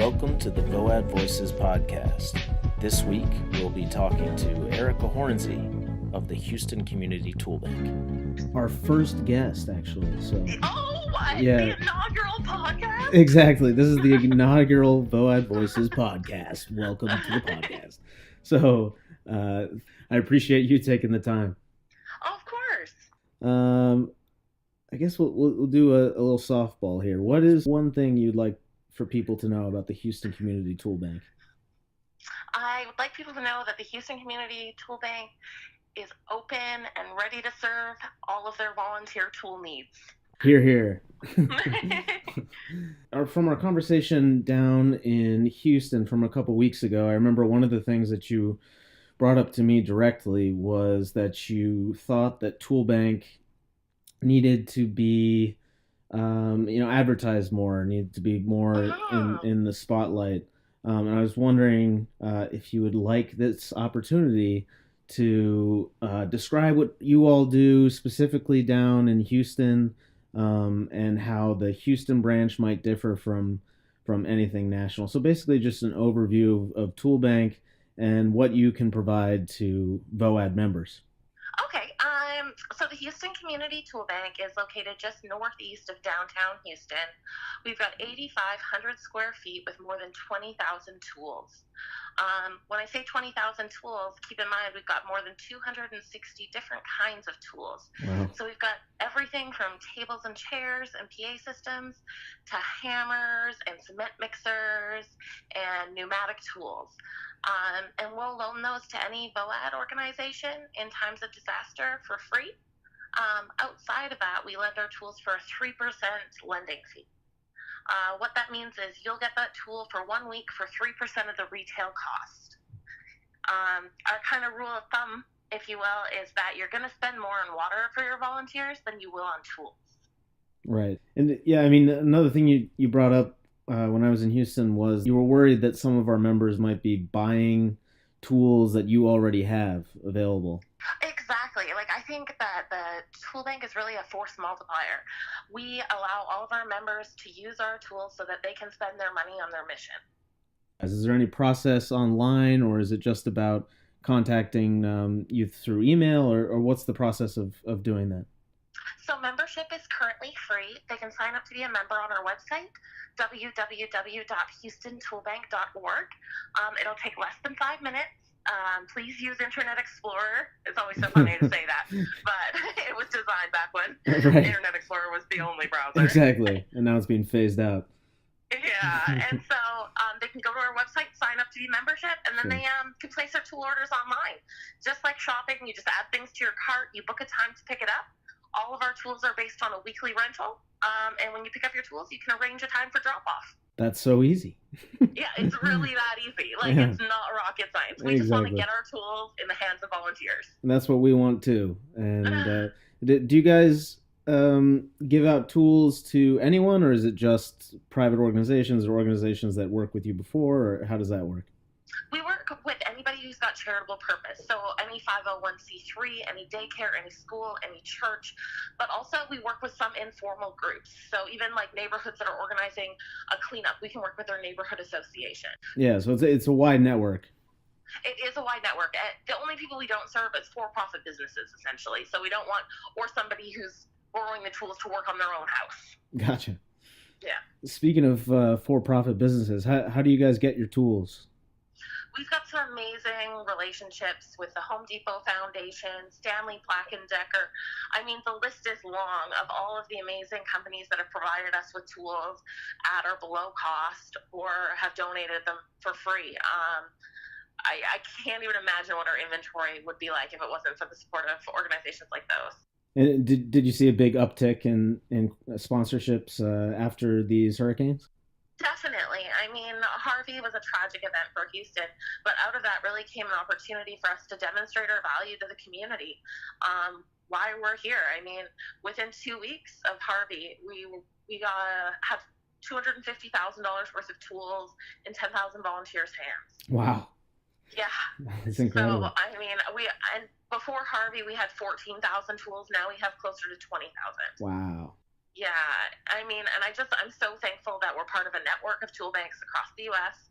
Welcome to the VOAD Voices podcast. This week, we'll be talking to Erika Hornsey of the Houston Community ToolBank. Our first guest, actually. So. Oh, what? Yeah. The inaugural podcast? Exactly. This is the inaugural VOAD Voices podcast. Welcome to the podcast. So, I appreciate you taking the time. Of course. I guess we'll do a little softball here. What is one thing you'd like for people to know about the Houston Community ToolBank? I would like people to know that the Houston Community ToolBank is open and ready to serve all of their volunteer tool needs. Hear, hear. From our conversation down in Houston from a couple weeks ago, I remember one of the things that you brought up to me directly was that you thought that ToolBank needed to be advertised more, needed to be more in the spotlight. And I was wondering if you would like this opportunity to describe what you all do specifically down in Houston, and how the Houston branch might differ from anything national. So basically just an overview of ToolBank and what you can provide to VOAD members. Okay. So the Houston Community ToolBank is located just northeast of downtown Houston. We've got 8,500 square feet with more than 20,000 tools. When I say 20,000 tools, keep in mind we've got more than 260 different kinds of tools. Wow. So we've got everything from tables and chairs and PA systems to hammers and cement mixers and pneumatic tools. And we'll loan those to any VOAD organization in times of disaster for free. Outside of that, we lend our tools for a 3% lending fee. What that means is you'll get that tool for 1 week for 3% of the retail cost. Our kind of rule of thumb, if you will, is that you're going to spend more on water for your volunteers than you will on tools. Right. And yeah, I mean, another thing you brought up when I was in Houston was you were worried that some of our members might be buying tools that you already have available. Exactly. I think that the ToolBank is really a force multiplier. We allow all of our members to use our tools so that they can spend their money on their mission. Is there any process online, or is it just about contacting you through email, or what's the process of doing that? So membership is currently free. They can sign up to be a member on our website, www.houstontoolbank.org. It'll take less than 5 minutes. Please use Internet Explorer. It's always so funny to say that, but it was designed back when Right. Internet Explorer was the only browser. Exactly, and now it's being phased out. Yeah, and so they can go to our website, sign up to be membership, and then Sure. they can place their tool orders online. Just like shopping, you just add things to your cart, you book a time to pick it up. All of our tools are based on a weekly rental, and when you pick up your tools, you can arrange a time for drop-off. That's so easy. Yeah, it's really that easy. Yeah. It's not rocket science. We just want to Exactly. get our tools in the hands of volunteers. And that's what we want too. And do you guys give out tools to anyone, or is it just private organizations or organizations that work with you before, or how does that work? We work with anybody who's got charitable purpose. So any 501c3, any daycare, any school, any church. But also we work with some informal groups. So even like neighborhoods that are organizing a cleanup, we can work with their neighborhood association. Yeah, so it's a wide network. It is a wide network. The only people we don't serve is for-profit businesses, essentially. So we don't want, or somebody who's borrowing the tools to work on their own house. Gotcha. Yeah. Speaking of for-profit businesses, how do you guys get your tools? We've got some amazing relationships with the Home Depot Foundation, Stanley Black & Decker. I mean, the list is long of all of the amazing companies that have provided us with tools at or below cost or have donated them for free. I can't even imagine what our inventory would be like if it wasn't for the support of organizations like those. And did you see a big uptick in sponsorships after these hurricanes? Definitely. I mean, Harvey was a tragic event for Houston, but out of that really came an opportunity for us to demonstrate our value to the community, why we're here. I mean, within 2 weeks of Harvey, we had $250,000 worth of tools in 10,000 volunteers' hands. Wow. Yeah. That's incredible. So, I mean, before Harvey, we had 14,000 tools. Now we have closer to 20,000. Wow. Yeah, I mean, and I'm so thankful that we're part of a network of tool banks across the U.S.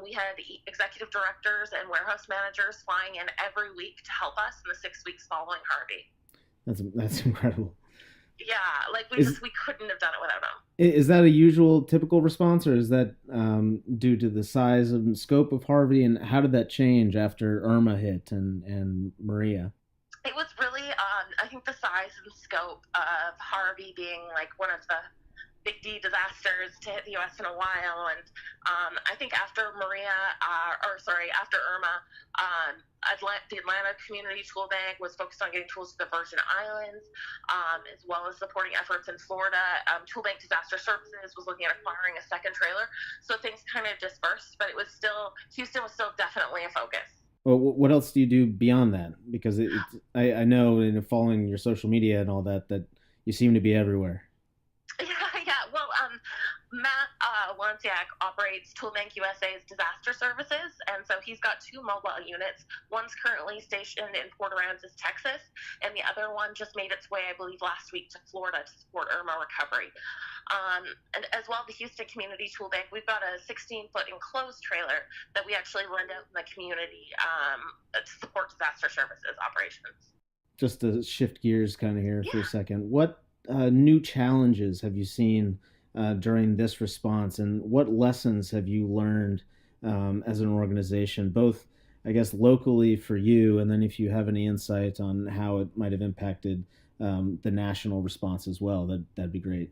We had executive directors and warehouse managers flying in every week to help us in the 6 weeks following Harvey. That's incredible. Yeah, like Is we couldn't have done it without them. is that a usual typical response, or is that due to the size and scope of Harvey? And how did that change after Irma hit and Maria? It was really, I think, the size and scope of Harvey being like one of the big D disasters to hit the U.S. in a while. And I think after after Irma, the Atlanta Community Tool Bank was focused on getting tools to the Virgin Islands, as well as supporting efforts in Florida. Tool Bank Disaster Services was looking at acquiring a second trailer. So things kind of dispersed, but Houston was still definitely a focus. Well, what else do you do beyond that? Because I know in following your social media and all that you seem to be everywhere. Yeah. Well, Matt Wansiak operates ToolBank USA's disaster services, and so he's got 2 mobile units. One's currently stationed in Port Aransas, Texas, and the other one just made its way, I believe, last week to Florida to support Irma recovery. And as well, the Houston Community Tool Bank, we've got a 16-foot enclosed trailer that we actually lend out in the community to support disaster services operations. Just to shift gears kind of here for a second, what new challenges have you seen during this response, and what lessons have you learned as an organization, both, I guess, locally for you, and then if you have any insight on how it might have impacted the national response as well, that'd be great.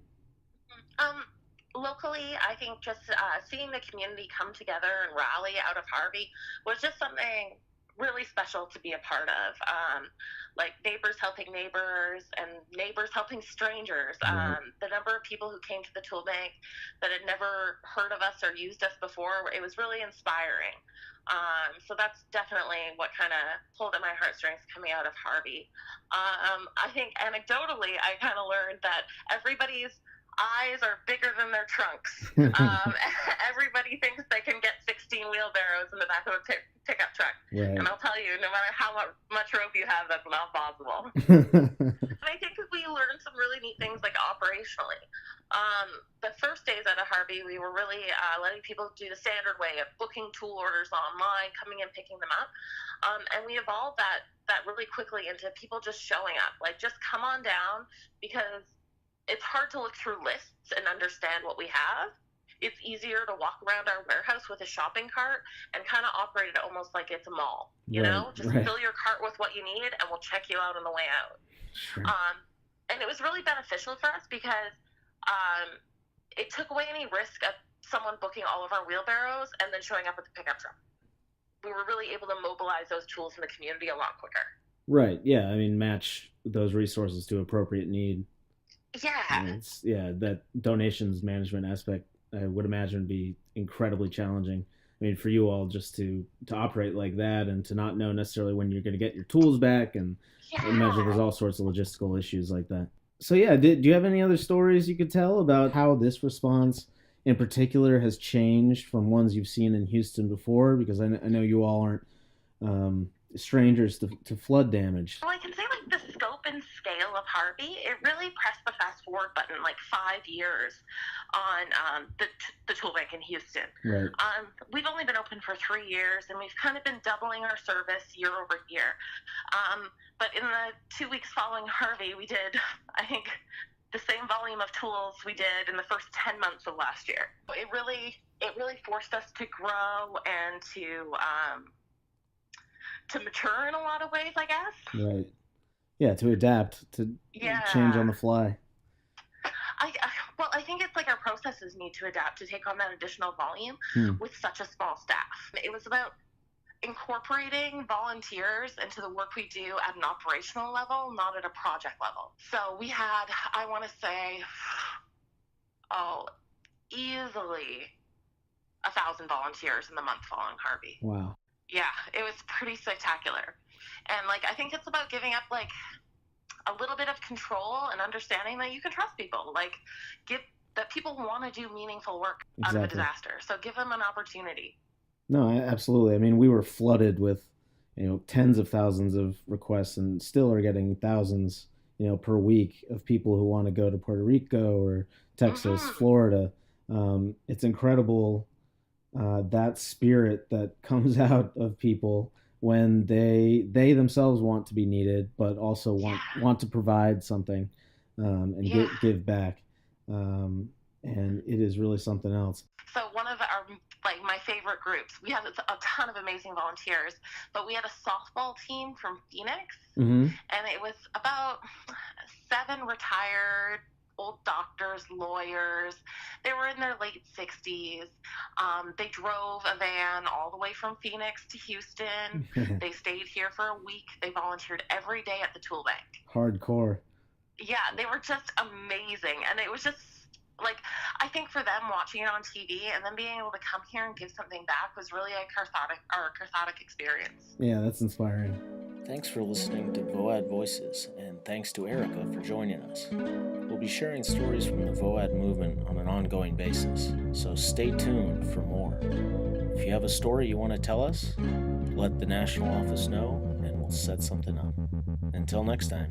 Locally, I think just seeing the community come together and rally out of Harvey was just something really special to be a part of. Like neighbors helping neighbors and neighbors helping strangers. Right. The number of people who came to the tool bank that had never heard of us or used us before, it was really inspiring. So that's definitely what kind of pulled at my heartstrings coming out of Harvey. I think anecdotally, I kind of learned that everybody's eyes are bigger than their trunks. Everybody thinks they can get 16 wheelbarrows in the back of a pickup truck. Right. And I'll tell you, no matter how much rope you have, that's not possible. And I think we learned some really neat things, like operationally. The first days out of Harvey, we were really letting people do the standard way of booking tool orders online, coming and picking them up. And we evolved that really quickly into people just showing up. Like, just come on down, because it's hard to look through lists and understand what we have. It's easier to walk around our warehouse with a shopping cart and kind of operate it almost like it's a mall. You know, just fill your cart with what you need, and we'll check you out on the way out. Sure. And it was really beneficial for us because it took away any risk of someone booking all of our wheelbarrows and then showing up with the pickup truck. We were really able to mobilize those tools in the community a lot quicker. Right. Yeah. I mean, match those resources to appropriate need. Yeah. That donations management aspect, I would imagine, would be incredibly challenging. I mean, for you all just to operate like that and to not know necessarily when you're going to get your tools back, and I imagine there's all sorts of logistical issues like that. So yeah, do you have any other stories you could tell about how this response in particular has changed from ones you've seen in Houston before? Because I know you all aren't strangers to flood damage. Well, I can say, like, the scope and scale of Harvey, it really pressed the fast forward button like 5 years on the tool bank in Houston. Right. We've only been open for 3 years, and we've kind of been doubling our service year over year. But in the 2 weeks following Harvey, we did, I think, the same volume of tools we did in the first 10 months of last year. It really forced us to grow and to mature in a lot of ways, I guess. Right. Yeah, to adapt, to change on the fly. I think it's like our processes need to adapt to take on that additional volume with such a small staff. It was about incorporating volunteers into the work we do at an operational level, not at a project level. So we had, I want to say, easily 1,000 volunteers in the month following Harvey. Wow. Yeah, it was pretty spectacular. And, like, I think it's about giving up, like, a little bit of control and understanding that you can trust people. Like, that people want to do meaningful work out of a disaster. So give them an opportunity. No, absolutely. I mean, we were flooded with, tens of thousands of requests, and still are getting thousands, per week of people who want to go to Puerto Rico or Texas, Florida. It's incredible that spirit that comes out of people when they themselves want to be needed, but also want to provide something and give back. And it is really something else. So one of our, my favorite groups, we had a ton of amazing volunteers, but we had a softball team from Phoenix, and it was about 7 retired old doctors, lawyers. They were in their late 60s. They drove a van all the way from Phoenix to Houston. They stayed here for a week. They volunteered every day at the ToolBank. Hardcore. Yeah, they were just amazing. And it was just, I think for them watching it on TV and then being able to come here and give something back was really a cathartic experience. Yeah, that's inspiring. Thanks for listening to VOAD Voices, and thanks to Erika for joining us. We'll be sharing stories from the VOAD movement on an ongoing basis, so stay tuned for more. If you have a story you want to tell us, let the national office know, and we'll set something up. Until next time.